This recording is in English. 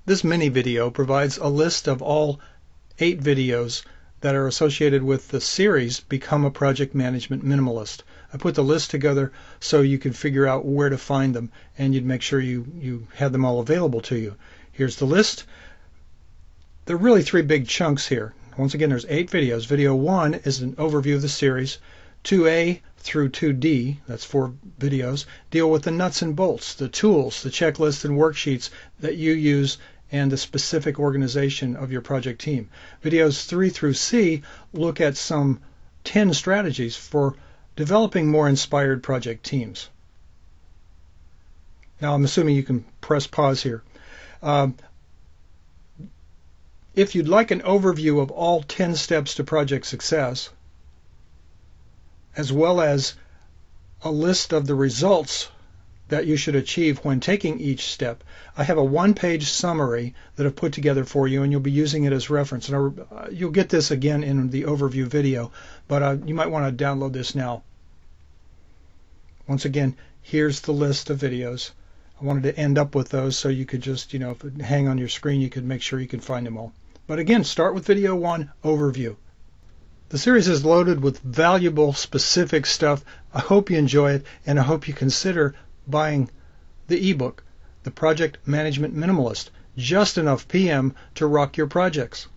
This mini video provides a list of all 8 videos that are associated with the series Become a Project Management Minimalist. I put the list together so you can figure out where to find them, and you'd make sure you had them all available to you. Here's the list. There are really 3 big chunks here. Once again, there's 8 videos. Video 1 is an overview of the series. 2A through 2D, that's 4 videos, deal with the nuts and bolts, the tools, the checklists and worksheets that you use and the specific organization of your project team. Videos 3 through C look at some 10 strategies for developing more inspired project teams. Now I'm assuming you can press pause here. If you'd like an overview of all 10 steps to project success, as well as a list of the results that you should achieve when taking each step, I have a 1-page summary that I've put together for you, and you'll be using it as reference. And you'll get this again in the overview video, but you might want to download this now. Once again, here's the list of videos. I wanted to end up with those so you could just, if it hang on your screen, you could make sure you could find them all. But again, start with video 1, overview. The series is loaded with valuable, specific stuff. I hope you enjoy it, and I hope you consider buying the ebook, The Project Management Minimalist, Just Enough PM to Rock Your Projects.